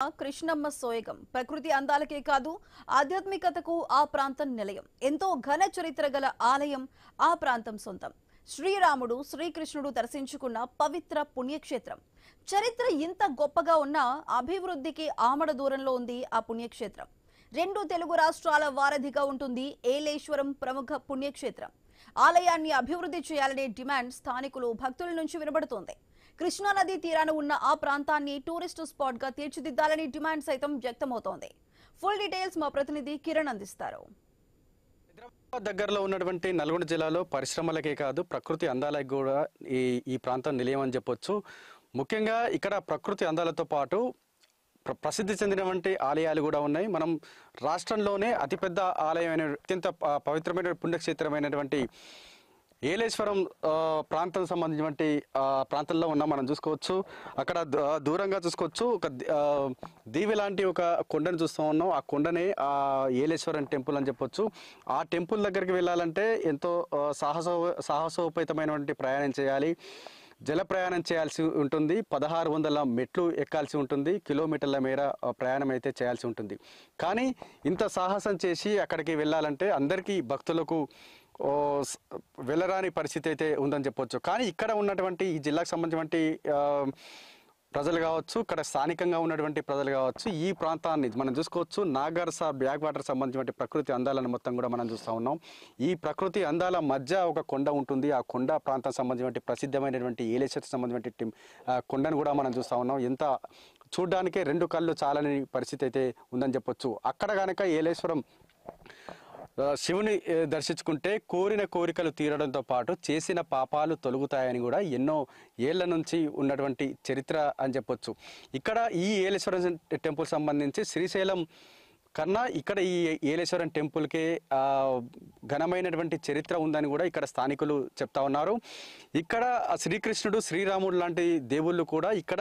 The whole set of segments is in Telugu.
కృష్ణమ్మ సోయగం ప్రకృతి అందాలకే కాదు ఆధ్యాత్మికతకు ఆ ప్రాంతం నిలయం. ఎంతో ఘన చరిత్ర గల ఆలయం ఆ ప్రాంతం సొంతం. శ్రీరాముడు శ్రీకృష్ణుడు దర్శించుకున్న పవిత్ర పుణ్యక్షేత్రం. చరిత్ర ఇంత గొప్పగా ఉన్నా అభివృద్ధికి ఆమడ దూరంలో ఉంది ఆ పుణ్యక్షేత్రం. రెండు తెలుగు రాష్ట్రాల వారధిగా ఉంటుంది ఏలేశ్వరం ప్రముఖ పుణ్యక్షేత్రం. ఆలయాన్ని అభివృద్ధి చేయాలనే డిమాండ్ స్థానికులు భక్తుల నుంచి వినబడుతోంది. కృష్ణానది తీరాన ఉన్న ఆ ప్రాంతాన్ని టూరిస్టు స్పాట్ గా తీర్చిదిద్దాలని డిమాండ్ సైతం వ్యక్తమవుతోంది. ఫుల్ డీటెయిల్స్ మా ప్రతినిధి కిరణ్ అందిస్తారు. హైదరాబాద్ దగ్గరలో ఉన్నటువంటి నల్గొండ జిల్లాలో పరిశ్రమలకే కాదు ప్రకృతి అందాలకు కూడా ఈ ప్రాంతం నిలయం అని చెప్పొచ్చు. ముఖ్యంగా ఇక్కడ ప్రకృతి అందాలతో పాటు ప్రసిద్ధి చెందినటువంటి ఆలయాలు కూడా ఉన్నాయి. మనం రాష్ట్రంలోనే అతిపెద్ద ఆలయమైన అత్యంత పవిత్రమైన పుణ్యక్షేత్రమైనటువంటి ఏలేశ్వరం ప్రాంతం సంబంధించినటువంటి ప్రాంతంలో ఉన్నాం. మనం చూసుకోవచ్చు, అక్కడ దూరంగా చూసుకోవచ్చు ఒక దీవి లాంటి ఒక కొండను చూస్తూ ఉన్నాం. ఆ కొండనే ఏలేశ్వరం టెంపుల్ అని చెప్పొచ్చు. ఆ టెంపుల్ దగ్గరికి వెళ్ళాలంటే ఎంతో సాహసోపేతమైనటువంటి ప్రయాణం చేయాలి. జల ప్రయాణం చేయాల్సి ఉంటుంది. 1600 మెట్లు ఎక్కాల్సి ఉంటుంది. కిలోమీటర్ల మేర ప్రయాణం అయితే చేయాల్సి ఉంటుంది. కానీ ఇంత సాహసం చేసి అక్కడికి వెళ్ళాలంటే అందరికీ భక్తులకు వెళ్ళరాని పరిస్థితి అయితే ఉందని చెప్పొచ్చు. కానీ ఇక్కడ ఉన్నటువంటి ఈ జిల్లాకు సంబంధించినటువంటి ప్రజలు కావచ్చు, ఇక్కడ స్థానికంగా ఉన్నటువంటి ప్రజలు కావచ్చు, ఈ ప్రాంతాన్ని మనం చూసుకోవచ్చు. నాగార్స బ్యాక్ వాటర్ సంబంధించిన ప్రకృతి అందాలను మొత్తం కూడా మనం చూస్తూ ఉన్నాం. ఈ ప్రకృతి అందాల మధ్య ఒక కొండ ఉంటుంది. ఆ కొండ ప్రాంతం సంబంధించిన ప్రసిద్ధమైనటువంటి ఏలేశ్వరం సంబంధించిన కొండను కూడా మనం చూస్తూ ఉన్నాం. ఎంత చూడ్డానికే రెండు కళ్ళు చాలని పరిస్థితి అయితే ఉందని చెప్పొచ్చు. అక్కడ కనుక ఏలేశ్వరం శివుని దర్శించుకుంటే కోరిన కోరికలు తీరడంతో పాటు చేసిన పాపాలు తొలగుతాయని కూడా ఎన్నో ఏళ్ల నుంచి ఉన్నటువంటి చరిత్ర అని చెప్పొచ్చు. ఇక్కడ ఈ ఏలేశ్వరం టెంపుల్ సంబంధించి శ్రీశైలం కన్నా ఇక్కడ ఈ ఏలేశ్వరం టెంపుల్కే ఘనమైనటువంటి చరిత్ర ఉందని కూడా ఇక్కడ స్థానికులు చెప్తా ఉన్నారు. ఇక్కడ శ్రీకృష్ణుడు శ్రీరాముడు లాంటి దేవుళ్ళు కూడా ఇక్కడ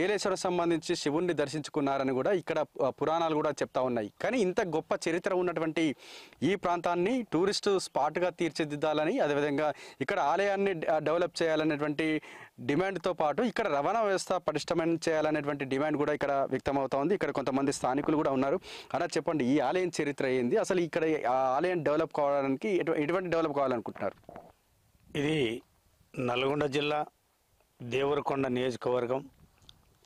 ఏలేశ్వరం సంబంధించి శివుణ్ణి దర్శించుకున్నారని కూడా ఇక్కడ పురాణాలు కూడా చెప్తా ఉన్నాయి. కానీ ఇంత గొప్ప చరిత్ర ఉన్నటువంటి ఈ ప్రాంతాన్ని టూరిస్టు స్పాట్గా తీర్చిదిద్దాలని, అదేవిధంగా ఇక్కడ ఆలయాన్ని డెవలప్ చేయాలనేటువంటి డిమాండ్తో పాటు ఇక్కడ రవాణా వ్యవస్థ పటిష్టమైన చేయాలనేటువంటి డిమాండ్ కూడా ఇక్కడ వ్యక్తమవుతా ఉంది. ఇక్కడ కొంతమంది స్థానికులు కూడా ఉన్నారు. అలా చెప్పండి, ఈ ఆలయం చరిత్ర ఏంది, అసలు ఇక్కడ ఆలయం డెవలప్ కావడానికి ఎటువంటి డెవలప్ కావాలనుకుంటున్నారు? ఇది నల్గొండ జిల్లా దేవరకొండ నియోజకవర్గం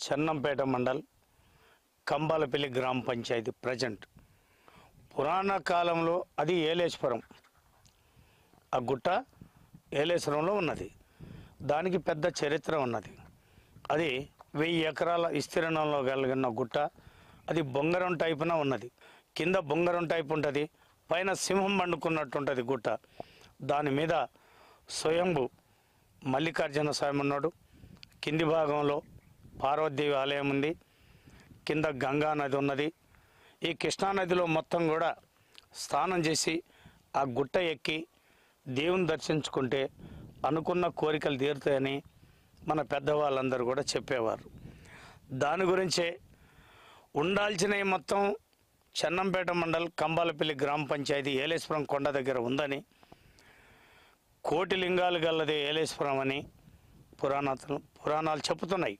చెన్నంపేట మండల్ కంబాలపల్లి గ్రామ పంచాయతీ. ప్రజెంట్ పురాణ కాలంలో అది ఏలేశ్వరం, ఆ గుట్ట ఏలేశ్వరంలో ఉన్నది. దానికి పెద్ద చరిత్ర ఉన్నది. అది 1000 ఎకరాల విస్తీర్ణంలో కలిగిన గుట్ట. అది బొంగరం టైపున ఉన్నది. కింద బొంగరం టైపు ఉంటుంది, పైన సింహం పండుకున్నట్టు ఉంటుంది గుట్ట. దాని మీద స్వయంభు మల్లికార్జున స్వామి ఉన్నాడు. కింది భాగంలో పార్వతీదేవి ఆలయం ఉంది. కింద గంగా నది ఉన్నది. ఈ కృష్ణానదిలో మొత్తం కూడా స్నానం చేసి ఆ గుట్ట ఎక్కి దేవుని దర్శించుకుంటే అనుకున్న కోరికలు తీరుతాయని మన పెద్దవాళ్ళందరూ కూడా చెప్పేవారు. దాని గురించే ఉండాల్సినవి మొత్తం చెన్నంపేట మండల్ కంబాలపల్లి గ్రామ పంచాయతీ ఏలేశ్వరం కొండ దగ్గర ఉందని, కోటి లింగాలు గల్లదే ఏలేశ్వరం అని పురాణాలు చెబుతున్నాయి.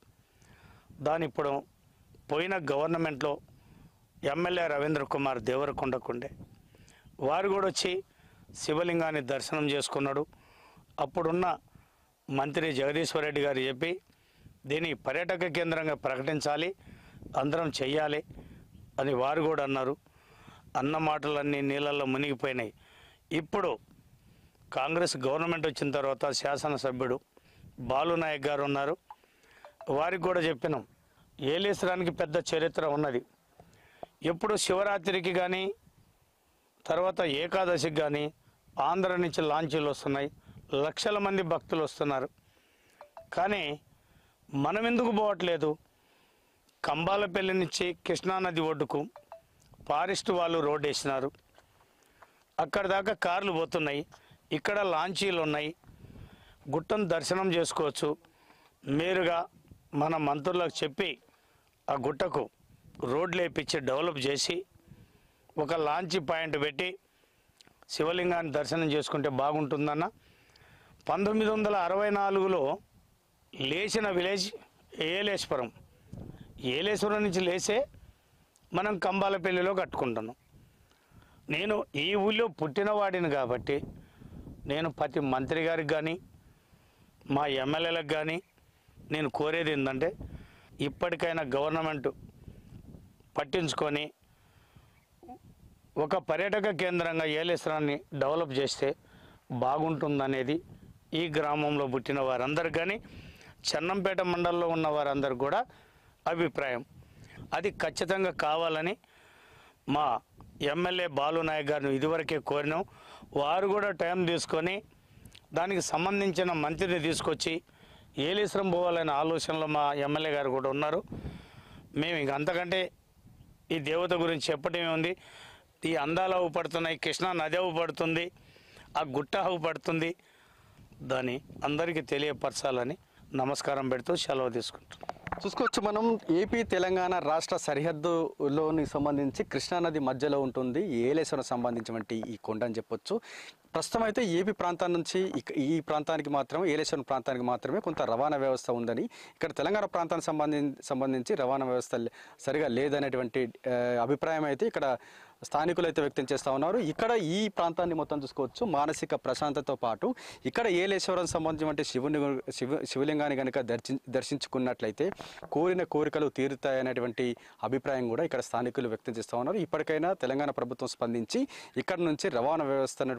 దాని ఇప్పుడు పోయిన గవర్నమెంట్లో ఎమ్మెల్యే రవీంద్ర కుమార్ దేవరకొండకుండే వారు కూడా వచ్చి శివలింగాన్ని దర్శనం చేసుకున్నాడు. అప్పుడున్న మంత్రి జగదీశ్వర్ రెడ్డి గారు చెప్పి దీన్ని పర్యాటక కేంద్రంగా ప్రకటించాలి, అందరం చెయ్యాలి అని వారు కూడా అన్నారు. అన్న మాటలన్నీ నీళ్ళల్లో మునిగిపోయినాయి. ఇప్పుడు కాంగ్రెస్ గవర్నమెంట్ వచ్చిన తర్వాత శాసనసభ్యుడు బాలునాయక్ గారు ఉన్నారు. వారికి కూడా చెప్పినాం, ఏలేశ్వరానికి పెద్ద చరిత్ర ఉన్నది. ఎప్పుడు శివరాత్రికి కానీ తర్వాత ఏకాదశికి కానీ ఆంధ్ర నుంచి లాంచీలు వస్తున్నాయి, లక్షల మంది భక్తులు వస్తున్నారు. కానీ మనం ఎందుకు పోవట్లేదు? కంబాలపల్లి నుంచి కృష్ణానది ఒడ్డుకు ఫారెస్ట్ వాళ్ళు రోడ్ వేసినారు. అక్కడ దాకా కార్లు పోతున్నాయి, ఇక్కడ లాంచీలు ఉన్నాయి. గుట్టను దర్శనం చేసుకోవచ్చు. నేరుగా మన మంత్రులకు చెప్పి ఆ గుట్టకు రోడ్లు వేయించి డెవలప్ చేసి ఒక లాంచీ పాయింట్ పెట్టి శివలింగాన్ని దర్శనం చేసుకుంటే బాగుంటుందన్న 1964లో లేచిన విలేజ్ ఏలేశ్వరం. ఏలేశ్వరం నుంచి లేసే మనం కంబాలపల్లిలో కట్టుకుంటున్నాం. నేను ఈ ఊళ్ళో పుట్టినవాడిని కాబట్టి నేను ప్రతి మంత్రి గారికి కానీ మా ఎమ్మెల్యేలకు కానీ నేను కోరేది ఏంటంటే ఇప్పటికైనా గవర్నమెంట్ పట్టించుకొని ఒక పర్యాటక కేంద్రంగా ఏలేశ్వరాన్ని డెవలప్ చేస్తే బాగుంటుందనేది ఈ గ్రామంలో పుట్టిన వారందరు కానీ చెన్నంపేట మండలంలో ఉన్న వారందరూ కూడా అభిప్రాయం. అది ఖచ్చితంగా కావాలని మా ఎమ్మెల్యే బాలు నాయక్ గారిని ఇదివరకే కోరినాం. వారు కూడా టైం తీసుకొని దానికి సంబంధించిన మంత్రిని తీసుకొచ్చి ఏలేశ్వరం పోవాలనే ఆలోచనలో మా ఎమ్మెల్యే గారు కూడా ఉన్నారు. మేము ఇంక అంతకంటే ఈ దేవత గురించి చెప్పటమే ఉంది. ఈ అందాలు అవుపడుతున్నాయి, కృష్ణా నది అవుపడుతుంది, ఆ గుట్ట అవుపడుతుంది. దాన్ని అందరికీ తెలియపరచాలని నమస్కారం పెడుతూ సెలవు తీసుకుంటాం. చూసుకోవచ్చు మనం ఏపీ తెలంగాణ రాష్ట్ర సరిహద్దులోని సంబంధించి కృష్ణానది మధ్యలో ఉంటుంది ఏలేశ్వరం సంబంధించినటువంటి ఈ కొండ అని చెప్పొచ్చు. ప్రస్తుతం అయితే ఏపీ ప్రాంతం నుంచి ఈ ప్రాంతానికి మాత్రమే ఏలేశ్వరం ప్రాంతానికి మాత్రమే కొంత రవాణా వ్యవస్థ ఉందని, ఇక్కడ తెలంగాణ ప్రాంతానికి సంబంధించి రవాణా వ్యవస్థ సరిగా లేదనేటువంటి అభిప్రాయం అయితే ఇక్కడ స్థానికులు అయితే వ్యక్తం చేస్తూ ఉన్నారు. ఇక్కడ ఈ ప్రాంతాన్ని మొత్తం చూసుకోవచ్చు. మానసిక ప్రశాంతతతో పాటు ఇక్కడ ఏలేశ్వరం సంబంధించిన శివలింగాన్ని కనుక దర్శించుకున్నట్లయితే కోరిన కోరికలు తీరుతాయనేటువంటి అభిప్రాయం కూడా ఇక్కడ స్థానికులు వ్యక్తం చేస్తూ ఉన్నారు. ఇప్పటికైనా తెలంగాణ ప్రభుత్వం స్పందించి ఇక్కడ నుంచి రవాణా వ్యవస్థను